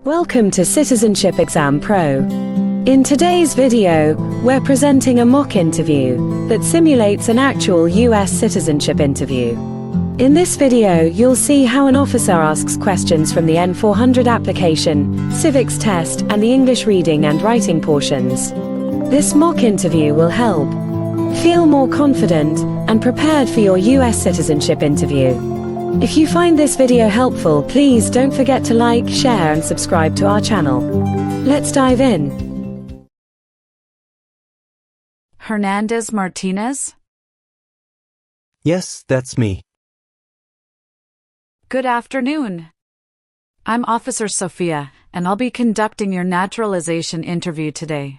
Welcome to Citizenship Exam Pro. In today's video, we're presenting a mock interview that simulates an actual US citizenship interview. In this video, you'll see how an officer asks questions from the N-400 application, Civics Test, and the English reading and writing portions. This mock interview will help feel more confident and prepared for your US citizenship interview. If you find this video helpful, please don't forget to like, share, and subscribe to our channel. Let's dive in. Hernandez Martinez? Yes, that's me. Good afternoon. I'm Officer Sophia, and I'll be conducting your naturalization interview today.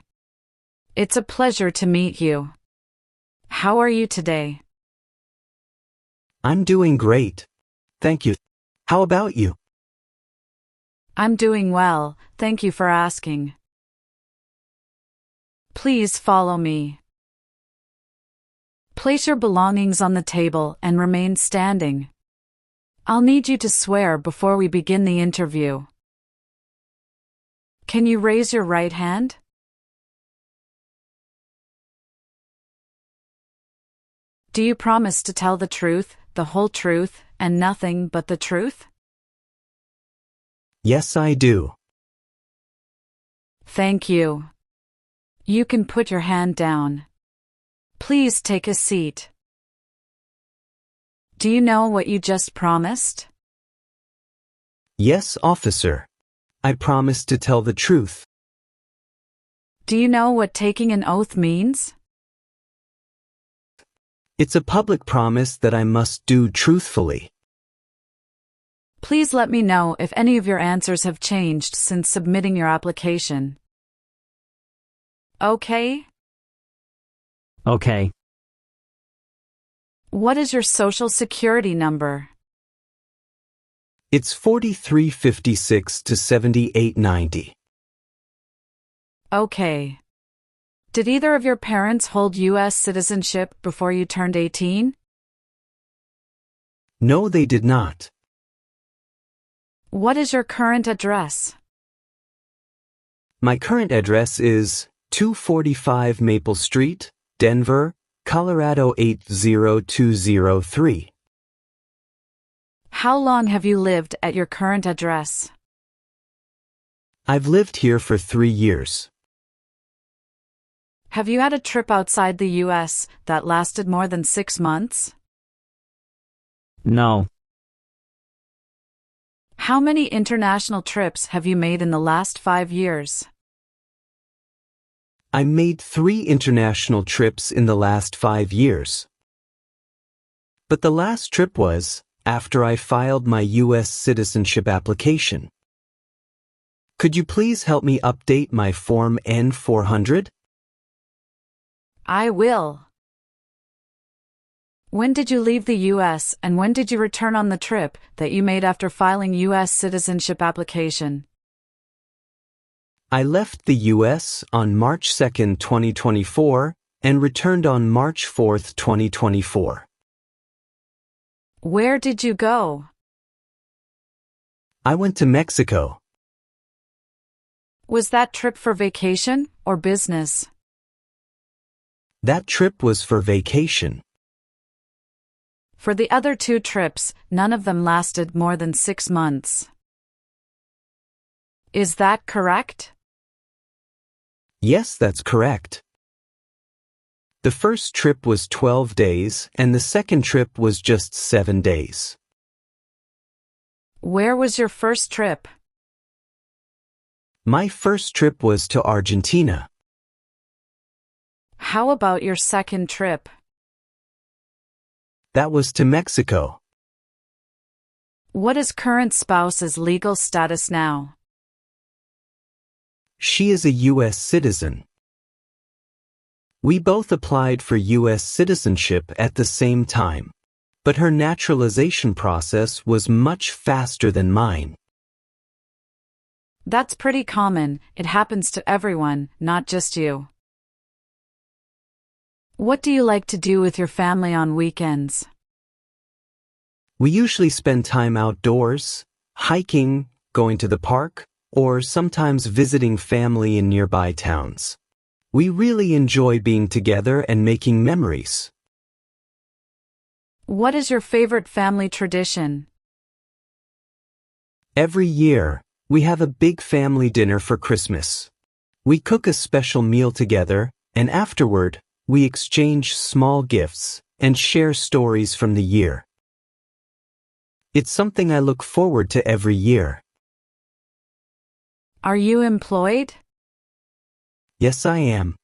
It's a pleasure to meet you. How are you today? I'm doing great. Thank you. How about you? I'm doing well, thank you for asking. Please follow me. Place your belongings on the table and remain standing. I'll need you to swear before we begin the interview. Can you raise your right hand? Do you promise to tell the truth, the whole truth, and nothing but the truth? Yes, I do. Thank you. You can put your hand down. Please take a seat. Do you know what you just promised? Yes, officer. I promise to tell the truth. Do you know what taking an oath means? It's a public promise that I must do truthfully. Please let me know if any of your answers have changed since submitting your application. Okay? Okay. What is your social security number? It's 4356 to 7890. Okay. Did either of your parents hold US citizenship before you turned 18? No, they did not. What is your current address? My current address is 245 Maple Street, Denver, Colorado 80203. How long have you lived at your current address? I've lived here for 3 years. Have you had a trip outside the US that lasted more than 6 months? No. How many international trips have you made in the last 5 years? I made 3 international trips in the last 5 years. But the last trip was after I filed my US citizenship application. Could you please help me update my Form N-400? I will. When did you leave the US and when did you return on the trip that you made after filing US citizenship application? I left the US on March 2, 2024, and returned on March 4, 2024. Where did you go? I went to Mexico. Was that trip for vacation or business? That trip was for vacation. For the other 2 trips, none of them lasted more than 6 months. Is that correct? Yes, that's correct. The first trip was 12 days, and the second trip was just 7 days. Where was your first trip? My first trip was to Argentina. How about your second trip? That was to Mexico. What is current spouse's legal status now? She is a U.S. citizen. We both applied for U.S. citizenship at the same time, but her naturalization process was much faster than mine. That's pretty common. It happens to everyone, not just you. What do you like to do with your family on weekends? We usually spend time outdoors, hiking, going to the park, or sometimes visiting family in nearby towns. We really enjoy being together and making memories. What is your favorite family tradition? Every year, we have a big family dinner for Christmas. We cook a special meal together, and afterward, we exchange small gifts and share stories from the year. It's something I look forward to every year. Are you employed? Yes, I am.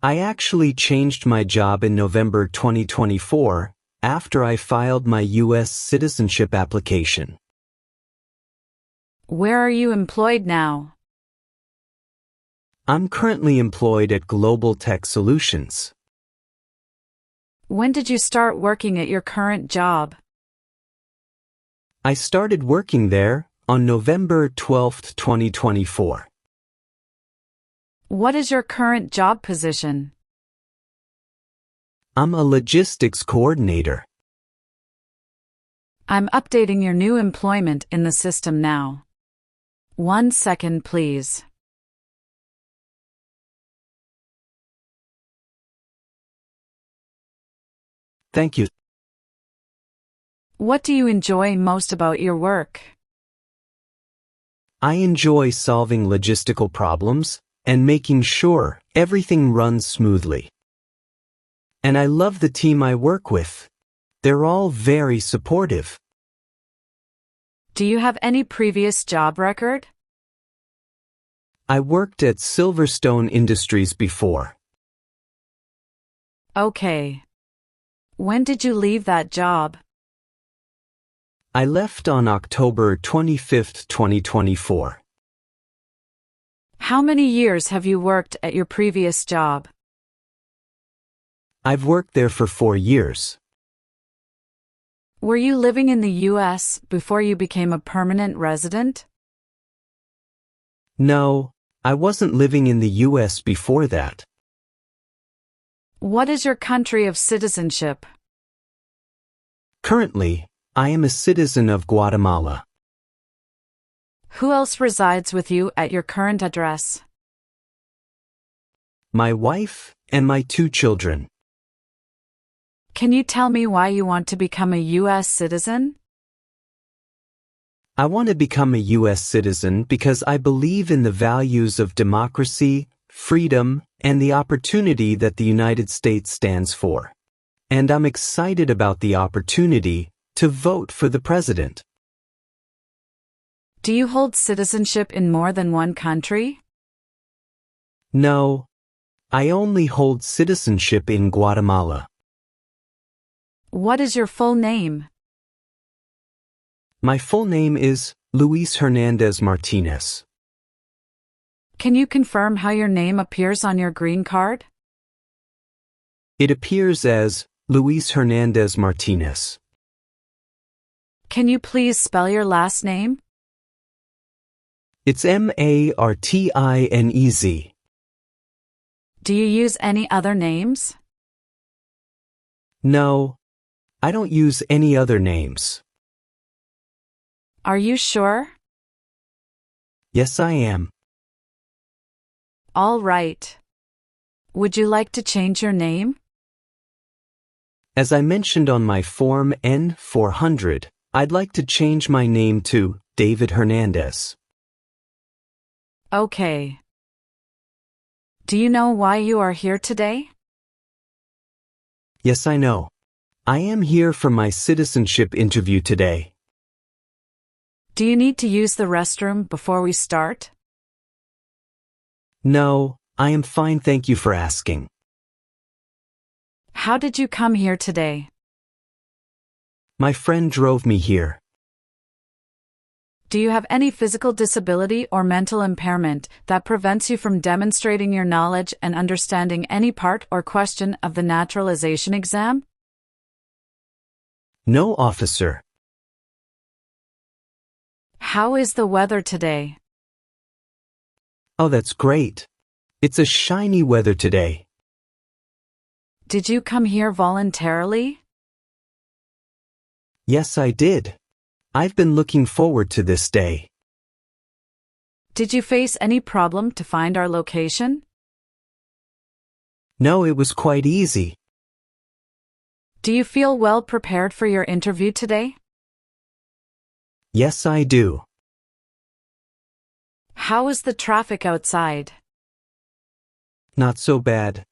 I actually changed my job in November 2024 after I filed my US citizenship application. Where are you employed now? I'm currently employed at Global Tech Solutions. When did you start working at your current job? I started working there on November 12, 2024. What is your current job position? I'm a logistics coordinator. I'm updating your new employment in the system now. 1 second, please. Thank you. What do you enjoy most about your work? I enjoy solving logistical problems and making sure everything runs smoothly. And I love the team I work with. They're all very supportive. Do you have any previous job record? I worked at Silverstone Industries before. Okay. When did you leave that job? I left on October 25, 2024. How many years have you worked at your previous job? I've worked there for 4 years. Were you living in the US before you became a permanent resident? No, I wasn't living in the US before that. What is your country of citizenship? Currently, I am a citizen of Guatemala. Who else resides with you at your current address? My wife and my 2 children. Can you tell me why you want to become a US citizen? I want to become a US citizen because I believe in the values of democracy, freedom, and the opportunity that the United States stands for. And I'm excited about the opportunity to vote for the president. Do you hold citizenship in more than one country? No, I only hold citizenship in Guatemala. What is your full name? My full name is Luis Hernandez Martinez. Can you confirm how your name appears on your green card? It appears as Luis Hernandez Martinez. Can you please spell your last name? It's Martinez. Do you use any other names? No, I don't use any other names. Are you sure? Yes, I am. All right. Would you like to change your name? As I mentioned on my Form N-400, I'd like to change my name to David Hernandez. Okay. Do you know why you are here today? Yes, I know. I am here for my citizenship interview today. Do you need to use the restroom before we start? No, I am fine, thank you for asking. How did you come here today? My friend drove me here. Do you have any physical disability or mental impairment that prevents you from demonstrating your knowledge and understanding any part or question of the naturalization exam? No, officer. How is the weather today? Oh, that's great. It's a shiny weather today. Did you come here voluntarily? Yes, I did. I've been looking forward to this day. Did you face any problem to find our location? No, it was quite easy. Do you feel well prepared for your interview today? Yes, I do. How is the traffic outside? Not so bad.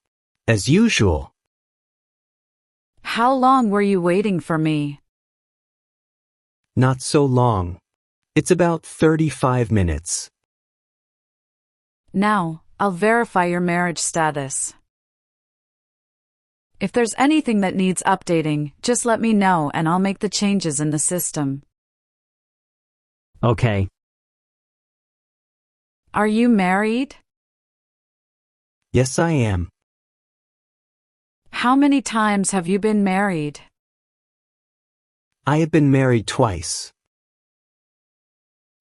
As usual. How long were you waiting for me? Not so long. It's about 35 minutes. Now, I'll verify your marriage status. If there's anything that needs updating, just let me know and I'll make the changes in the system. Okay. Are you married? Yes, I am. How many times have you been married? I have been married twice.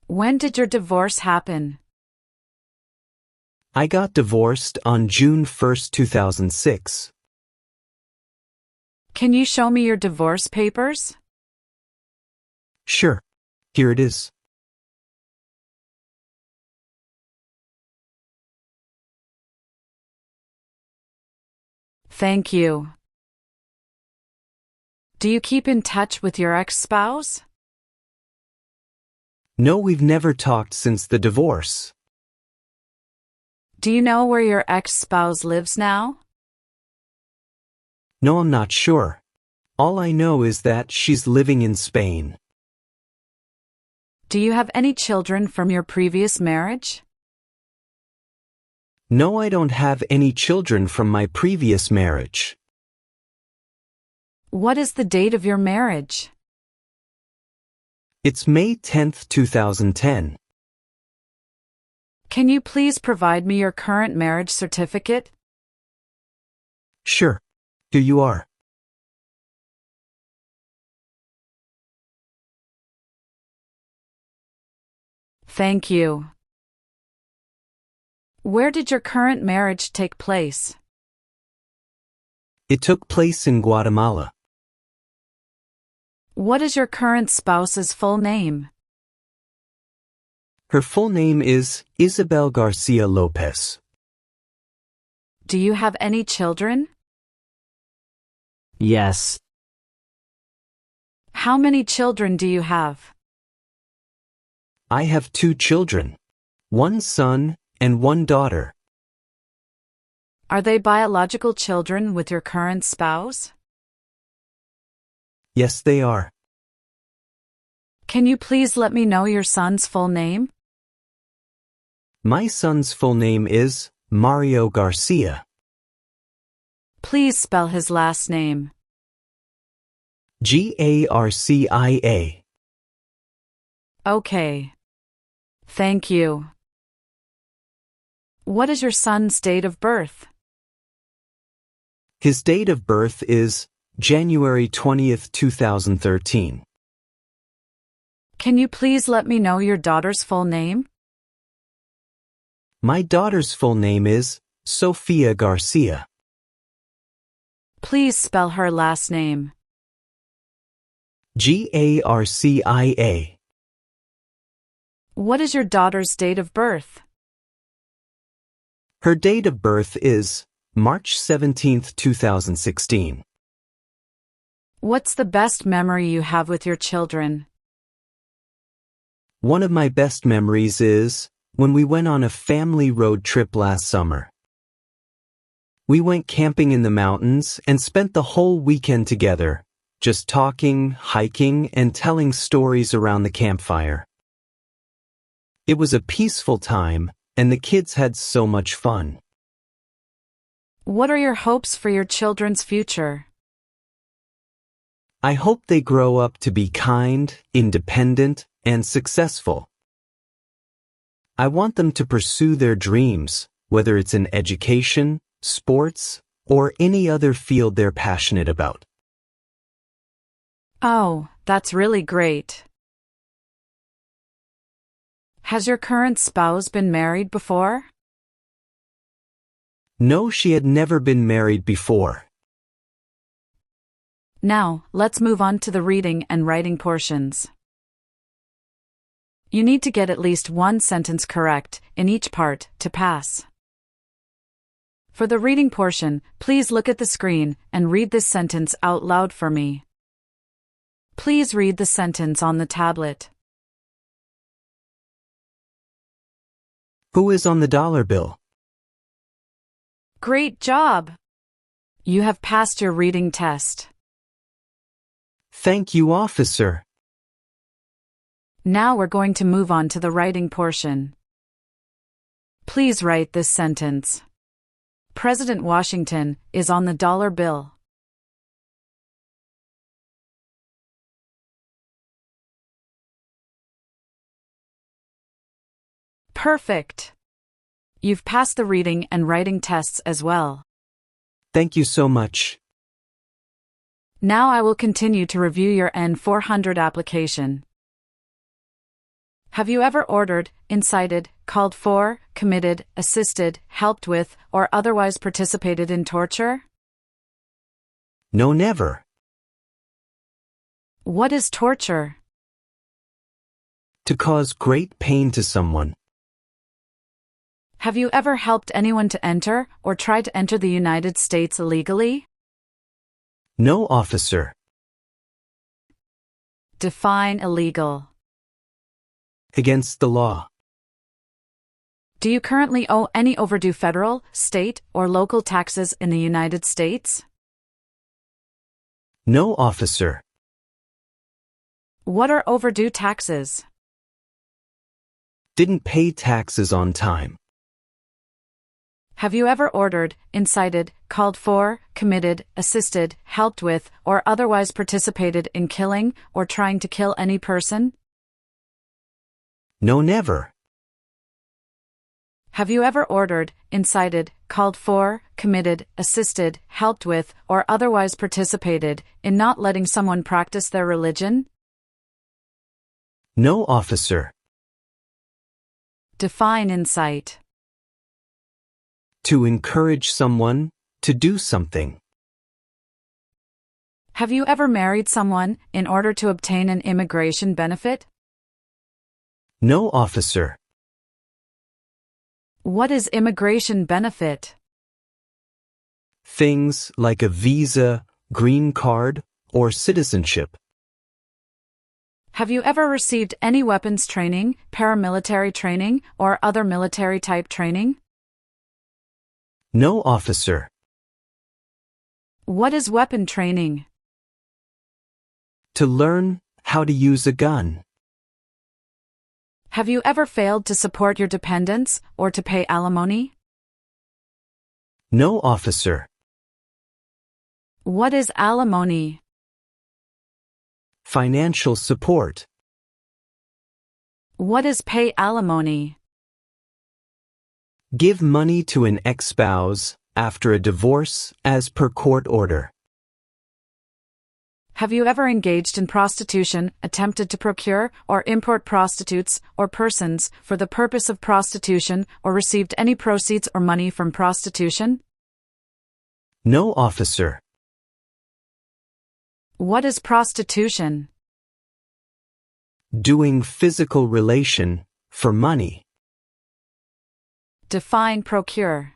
When did your divorce happen? I got divorced on June 1st, 2006. Can you show me your divorce papers? Sure. Here it is. Thank you. Do you keep in touch with your ex-spouse? No, we've never talked since the divorce. Do you know where your ex-spouse lives now? No, I'm not sure. All I know is that she's living in Spain. Do you have any children from your previous marriage? No, I don't have any children from my previous marriage. What is the date of your marriage? It's May 10th, 2010. Can you please provide me your current marriage certificate? Sure. Here you are. Thank you. Where did your current marriage take place? It took place in Guatemala. What is your current spouse's full name? Her full name is Isabel Garcia Lopez. Do you have any children? Yes. How many children do you have? I have 2 children, 1 son and 1 daughter. Are they biological children with your current spouse? Yes, they are. Can you please let me know your son's full name? My son's full name is Mario Garcia. Please spell his last name. Garcia. Okay. Thank you. What is your son's date of birth? His date of birth is January 20th, 2013. Can you please let me know your daughter's full name? My daughter's full name is Sofia Garcia. Please spell her last name. Garcia. What is your daughter's date of birth? Her date of birth is March 17th, 2016. What's the best memory you have with your children? One of my best memories is when we went on a family road trip last summer. We went camping in the mountains and spent the whole weekend together, just talking, hiking, and telling stories around the campfire. It was a peaceful time, and the kids had so much fun. What are your hopes for your children's future? I hope they grow up to be kind, independent, and successful. I want them to pursue their dreams, whether it's in education, sports, or any other field they're passionate about. Oh, that's really great. Has your current spouse been married before? No, she had never been married before. Now, let's move on to the reading and writing portions. You need to get at least one sentence correct in each part to pass. For the reading portion, please look at the screen and read this sentence out loud for me. Please read the sentence on the tablet. Who is on the dollar bill? Great job! You have passed your reading test. Thank you, officer. Now we're going to move on to the writing portion. Please write this sentence. President Washington is on the dollar bill. Perfect! You've passed the reading and writing tests as well. Thank you so much. Now I will continue to review your N-400 application. Have you ever ordered, incited, called for, committed, assisted, helped with, or otherwise participated in torture? No, never. What is torture? To cause great pain to someone. Have you ever helped anyone to enter or try to enter the United States illegally? No, officer. Define illegal. Against the law. Do you currently owe any overdue federal, state, or local taxes in the United States? No, officer. What are overdue taxes? Didn't pay taxes on time. Have you ever ordered, incited, called for, committed, assisted, helped with, or otherwise participated in killing or trying to kill any person? No, never. Have you ever ordered, incited, called for, committed, assisted, helped with, or otherwise participated in not letting someone practice their religion? No, officer. Define incite. To encourage someone to do something. Have you ever married someone in order to obtain an immigration benefit? No, officer. What is immigration benefit? Things like a visa, green card, or citizenship. Have you ever received any weapons training, paramilitary training, or other military type training? No, officer. What is weapon training? To learn how to use a gun. Have you ever failed to support your dependents or to pay alimony? No, officer. What is alimony? Financial support. What is pay alimony? Give money to an ex-spouse after a divorce as per court order. Have you ever engaged in prostitution, attempted to procure or import prostitutes or persons for the purpose of prostitution, or received any proceeds or money from prostitution? No, officer. What is prostitution? Doing physical relation for money. Define procure.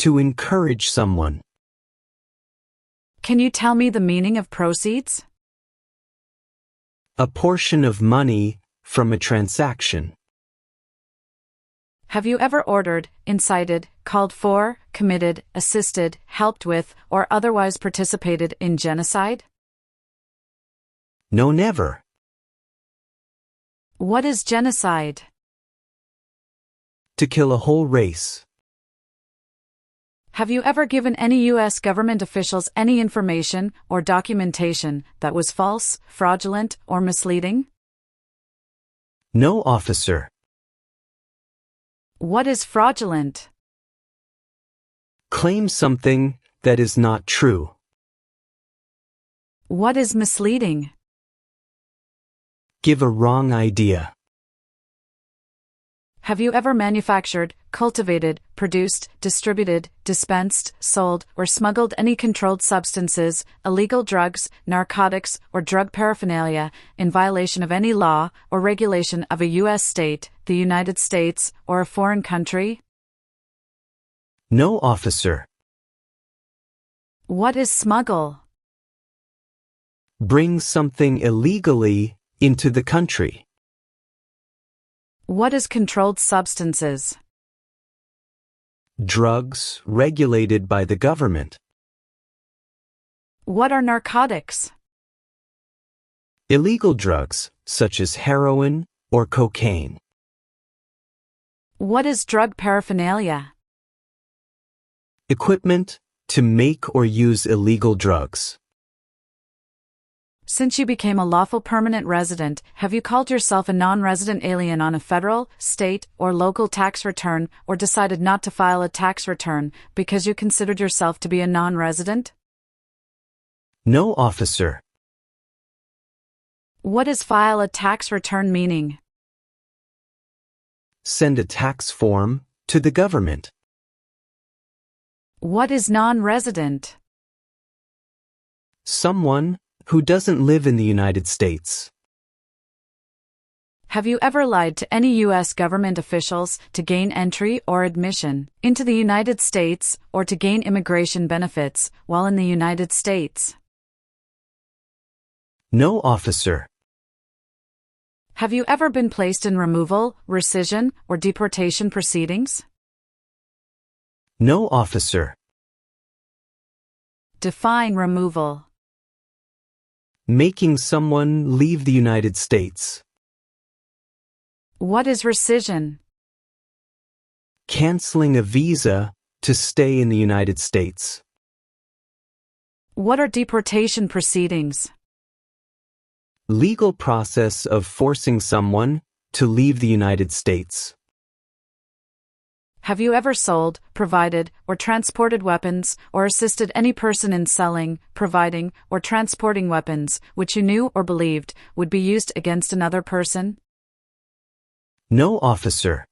To encourage someone. Can you tell me the meaning of proceeds? A portion of money from a transaction. Have you ever ordered, incited, called for, committed, assisted, helped with, or otherwise participated in genocide? No, never. What is genocide? To kill a whole race. Have you ever given any U.S. government officials any information or documentation that was false, fraudulent, or misleading? No, officer. What is fraudulent? Claim something that is not true. What is misleading? Give a wrong idea. Have you ever manufactured, cultivated, produced, distributed, dispensed, sold, or smuggled any controlled substances, illegal drugs, narcotics, or drug paraphernalia, in violation of any law or regulation of a U.S. state, the United States, or a foreign country? No, officer. What is smuggle? Bring something illegally into the country. What is controlled substances? Drugs regulated by the government. What are narcotics? Illegal drugs, such as heroin or cocaine. What is drug paraphernalia? Equipment to make or use illegal drugs. Since you became a lawful permanent resident, have you called yourself a non-resident alien on a federal, state, or local tax return, or decided not to file a tax return because you considered yourself to be a non-resident? No, officer. What is file a tax return meaning? Send a tax form to the government. What is non-resident? Someone who doesn't live in the United States. Have you ever lied to any U.S. government officials to gain entry or admission into the United States or to gain immigration benefits while in the United States? No, officer. Have you ever been placed in removal, rescission, or deportation proceedings? No, officer. Define removal. Making someone leave the United States. What is rescission? Canceling a visa to stay in the United States. What are deportation proceedings? Legal process of forcing someone to leave the United States. Have you ever sold, provided, or transported weapons, or assisted any person in selling, providing, or transporting weapons, which you knew or believed would be used against another person? No, officer.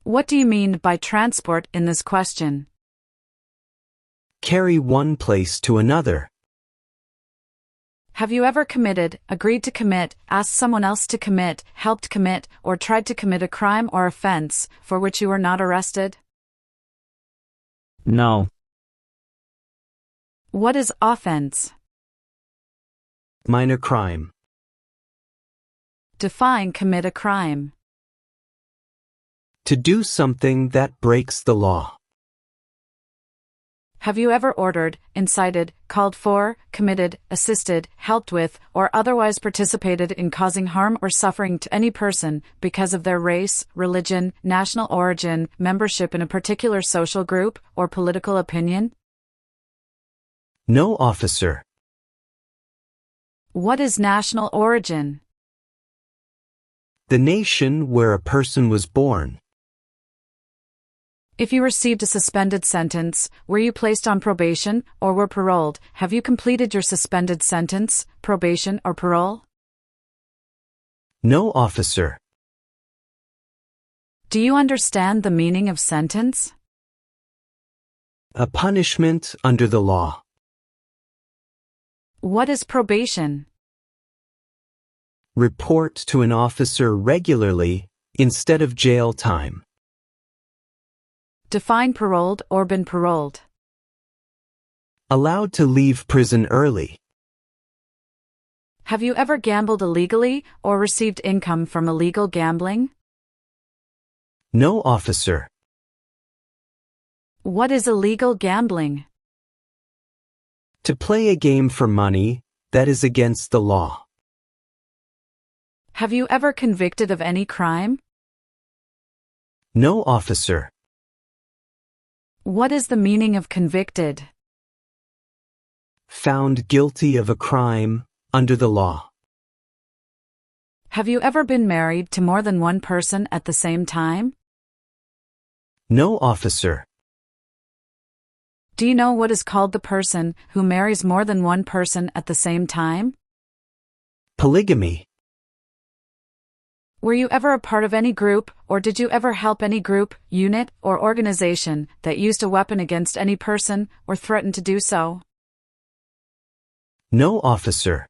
What do you mean by transport in this question? Carry one place to another. Have you ever committed, agreed to commit, asked someone else to commit, helped commit, or tried to commit a crime or offense for which you were not arrested? No. What is offense? Minor crime. Define commit a crime. To do something that breaks the law. Have you ever ordered, incited, called for, committed, assisted, helped with, or otherwise participated in causing harm or suffering to any person because of their race, religion, national origin, membership in a particular social group, or political opinion? No, officer. What is national origin? The nation where a person was born. If you received a suspended sentence, were you placed on probation, or were paroled? Have you completed your suspended sentence, probation, or parole? No, officer. Do you understand the meaning of sentence? A punishment under the law. What is probation? Report to an officer regularly instead of jail time. Define paroled or been paroled. Allowed to leave prison early. Have you ever gambled illegally or received income from illegal gambling? No, officer. What is illegal gambling? To play a game for money that is against the law. Have you ever convicted of any crime? No, officer. What is the meaning of convicted? Found guilty of a crime under the law. Have you ever been married to more than one person at the same time? No, officer. Do you know what is called the person who marries more than one person at the same time? Polygamy. Were you ever a part of any group, or did you ever help any group, unit, or organization that used a weapon against any person or threatened to do so? No, officer.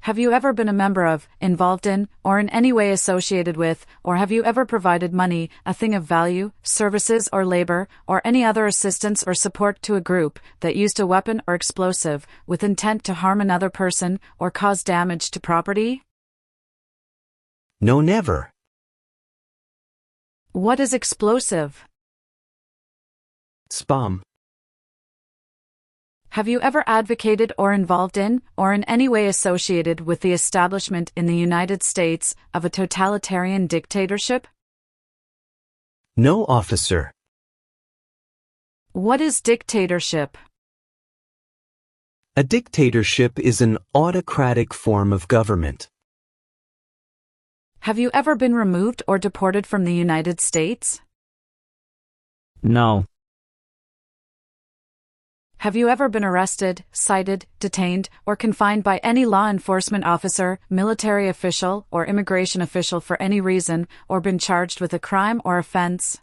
Have you ever been a member of, involved in, or in any way associated with, or have you ever provided money, a thing of value, services or labor, or any other assistance or support to a group that used a weapon or explosive with intent to harm another person or cause damage to property? No, never. What is explosive? Spam. Have you ever advocated or involved in, or in any way associated with the establishment in the United States of a totalitarian dictatorship? No, officer. What is dictatorship? A dictatorship is an autocratic form of government. Have you ever been removed or deported from the United States? No. Have you ever been arrested, cited, detained, or confined by any law enforcement officer, military official, or immigration official for any reason, or been charged with a crime or offense?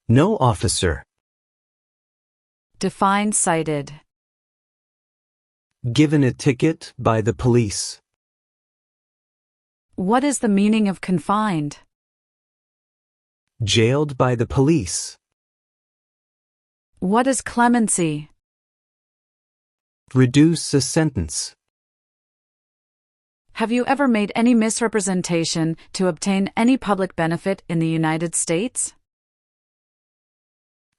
No, officer. Define cited. Given a ticket by the police. What is the meaning of confined? Jailed by the police. What is clemency? Reduce a sentence. Have you ever made any misrepresentation to obtain any public benefit in the United States?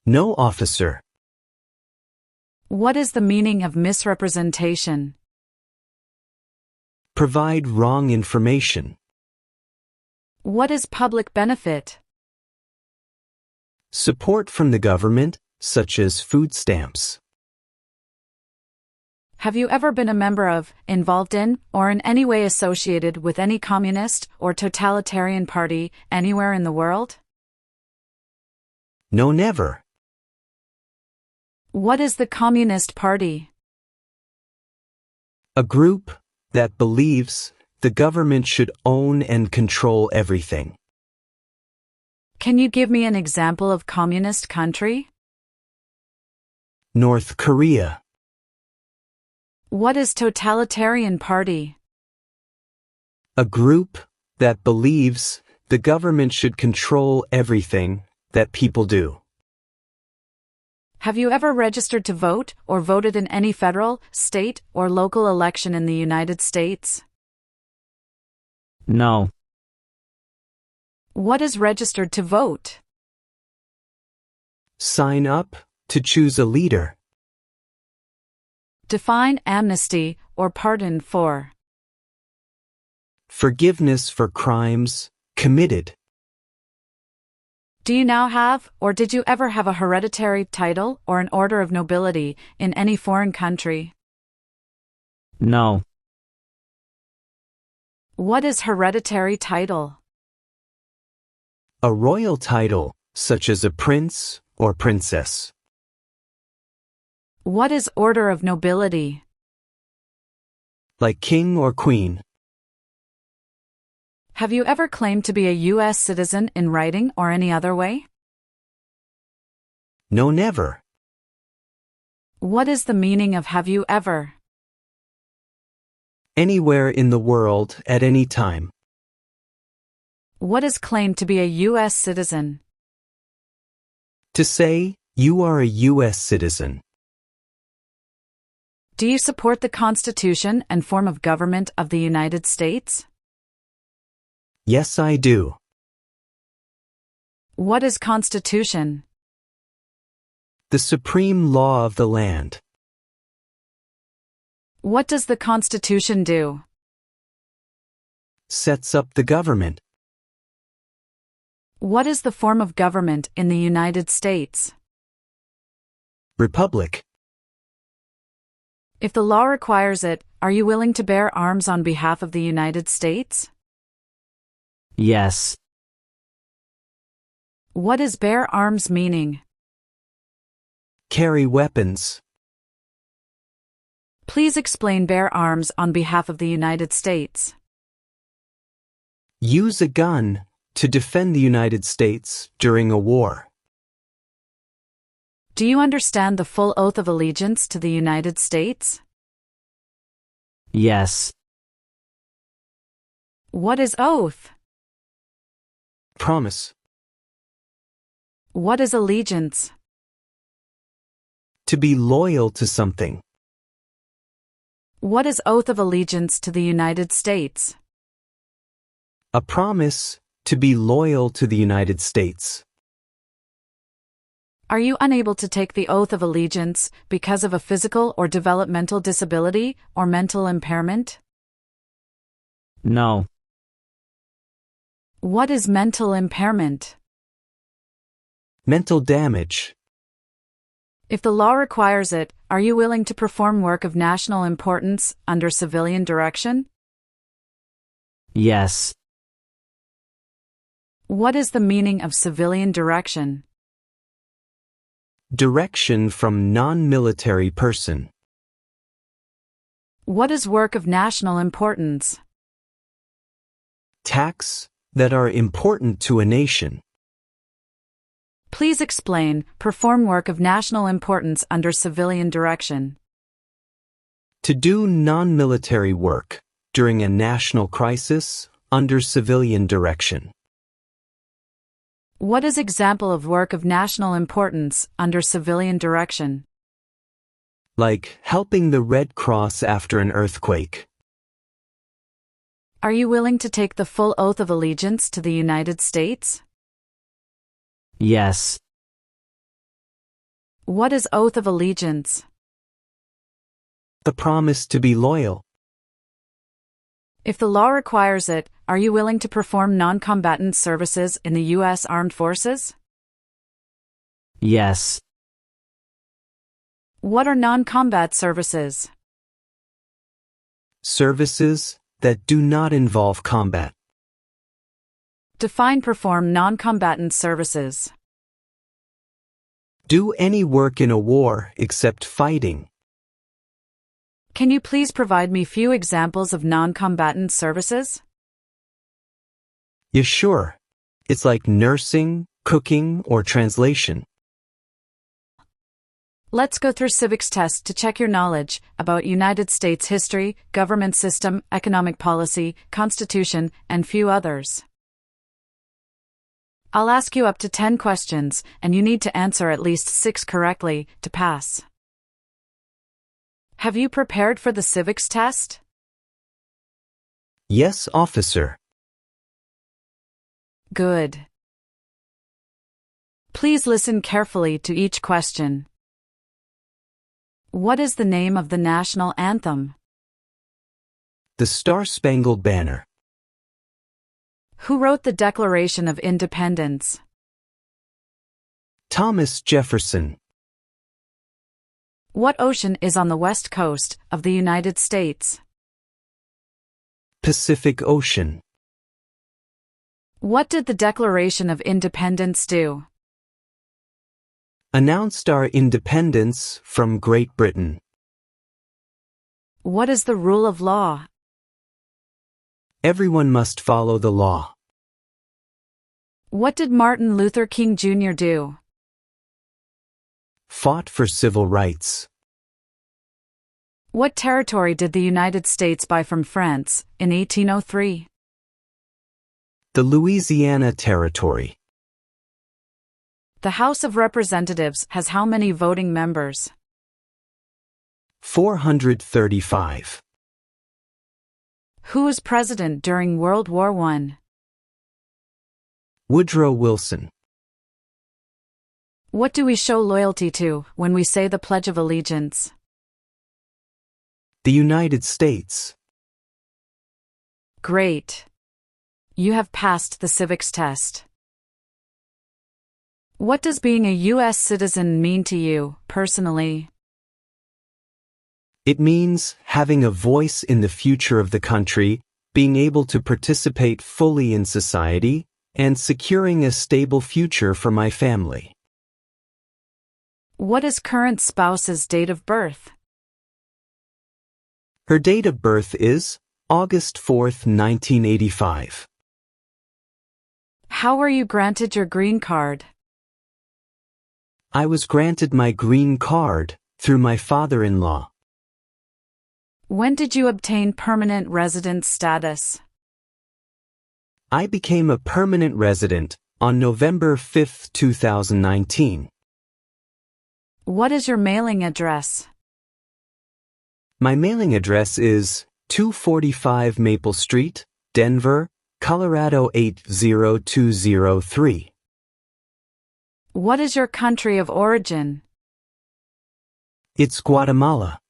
No, officer. What is the meaning of misrepresentation? Provide wrong information. What is public benefit? Support from the government, such as food stamps. Have you ever been a member of, involved in, or in any way associated with any communist or totalitarian party anywhere in the world? No, never. What is the Communist Party? A group that believes the government should own and control everything. Can you give me an example of communist country? North Korea. What is totalitarian party? A group that believes the government should control everything that people do. Have you ever registered to vote or voted in any federal, state, or local election in the United States? No. What is registered to vote? Sign up to choose a leader. Define amnesty or pardon for. Forgiveness for crimes committed. Do you now have, or did you ever have a hereditary title or an order of nobility in any foreign country? No. What is hereditary title? A royal title, such as a prince or princess. What is order of nobility? Like king or queen. Have you ever claimed to be a US citizen in writing or any other way? No, never. What is the meaning of have you ever? Anywhere in the world at any time. What is claimed to be a US citizen? To say you are a US citizen. Do you support the Constitution and form of government of the United States? Yes, I do. What is Constitution? The supreme law of the land. What does the Constitution do? Sets up the government. What is the form of government in the United States? Republic. If the law requires it, are you willing to bear arms on behalf of the United States? Yes. What is bear arms meaning? Carry weapons. Please explain bear arms on behalf of the United States. Use a gun to defend the United States during a war. Do you understand the full oath of allegiance to the United States? Yes. What is oath? Promise. What is allegiance? To be loyal to something. What is oath of allegiance to the United States? A promise to be loyal to the United States. Are you unable to take the oath of allegiance because of a physical or developmental disability or mental impairment? No. What is mental impairment? Mental damage. If the law requires it, are you willing to perform work of national importance under civilian direction? Yes. What is the meaning of civilian direction? Direction from non-military person. What is work of national importance? Tasks that are important to a nation. Please explain, perform work of national importance under civilian direction. To do non-military work during a national crisis under civilian direction. What is example of work of national importance under civilian direction? Like helping the Red Cross after an earthquake. Are you willing to take the full oath of allegiance to the United States? Yes. What is oath of allegiance? The promise to be loyal. If the law requires it, are you willing to perform non-combatant services in the U.S. Armed Forces? Yes. What are non-combat services? Services that do not involve combat. Define perform non-combatant services. Do any work in a war except fighting. Can you please provide me few examples of non-combatant services? Yeah, sure. It's like nursing, cooking, or translation. Let's go through Civics Test to check your knowledge about United States history, government system, economic policy, constitution, and few others. I'll ask you up to 10 questions, and you need to answer at least 6 correctly to pass. Have you prepared for the Civics Test? Yes, officer. Good. Please listen carefully to each question. What is the name of the national anthem? The Star-Spangled Banner. Who wrote the Declaration of Independence? Thomas Jefferson. What ocean is on the west coast of the United States? Pacific Ocean. What did the Declaration of Independence do? Announced our independence from Great Britain. What is the rule of law? Everyone must follow the law. What did Martin Luther King Jr. do? Fought for civil rights. What territory did the United States buy from France in 1803? The Louisiana Territory. The House of Representatives has how many voting members? 435. Who was president during World War I? Woodrow Wilson. What do we show loyalty to when we say the Pledge of Allegiance? The United States. Great. You have passed the civics test. What does being a U.S. citizen mean to you, personally? It means having a voice in the future of the country, being able to participate fully in society, and securing a stable future for my family. What is current spouse's date of birth? Her date of birth is August 4th, 1985. How were you granted your green card? I was granted my green card through my father-in-law. When did you obtain permanent resident status? I became a permanent resident on November 5th, 2019. What is your mailing address? My mailing address is 245 Maple Street, Denver, Colorado 80203. What is your country of origin? It's Guatemala.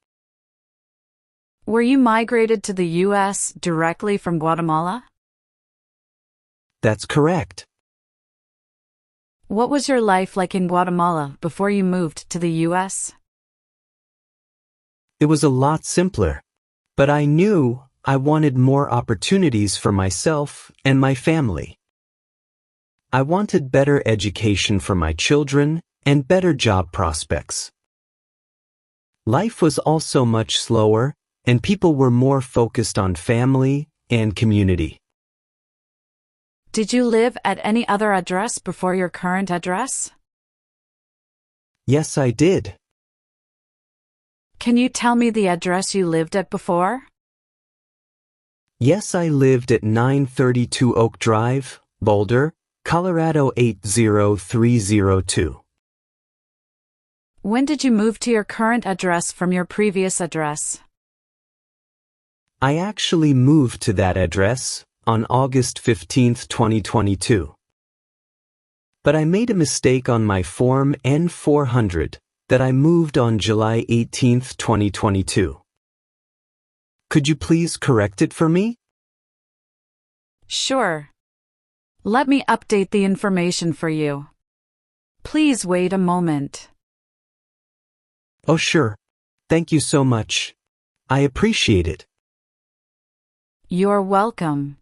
Were you migrated to the U.S. directly from Guatemala? That's correct. What was your life like in Guatemala before you moved to the U.S.? It was a lot simpler, but I knew I wanted more opportunities for myself and my family. I wanted better education for my children and better job prospects. Life was also much slower, and people were more focused on family and community. Did you live at any other address before your current address? Yes, I did. Can you tell me the address you lived at before? Yes, I lived at 932 Oak Drive, Boulder, Colorado 80302. When did you move to your current address from your previous address? I actually moved to that address on August 15, 2022. But I made a mistake on my form N-400 that I moved on July 18, 2022. Could you please correct it for me? Sure. Let me update the information for you. Please wait a moment. Oh, sure. Thank you so much. I appreciate it. You're welcome.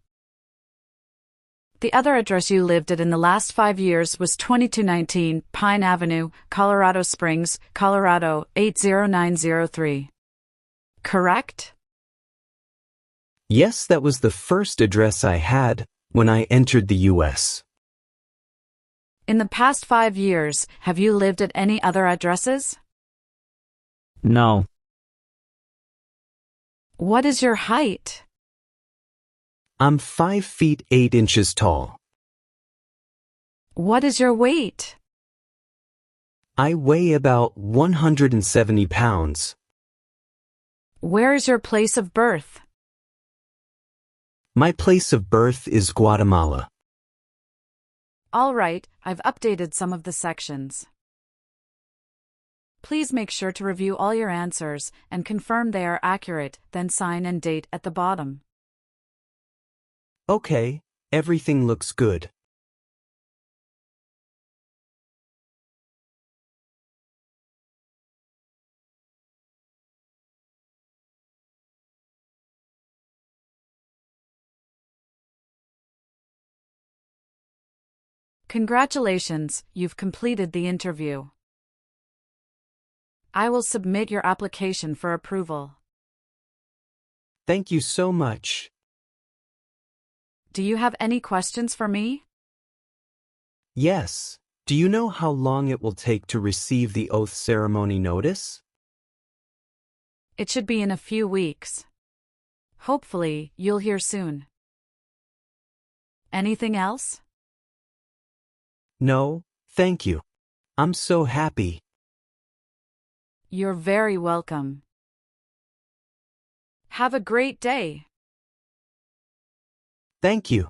The other address you lived at in the last 5 years was 2219 Pine Avenue, Colorado Springs, Colorado 80903. Correct? Yes, that was the first address I had when I entered the U.S. In the past 5 years, have you lived at any other addresses? No. What is your height? I'm 5 feet 8 inches tall. What is your weight? I weigh about 170 pounds. Where is your place of birth? My place of birth is Guatemala. All right, I've updated some of the sections. Please make sure to review all your answers and confirm they are accurate, then sign and date at the bottom. Okay, everything looks good. Congratulations, you've completed the interview. I will submit your application for approval. Thank you so much. Do you have any questions for me? Yes. Do you know how long it will take to receive the oath ceremony notice? It should be in a few weeks. Hopefully, you'll hear soon. Anything else? No, thank you. I'm so happy. You're very welcome. Have a great day. Thank you.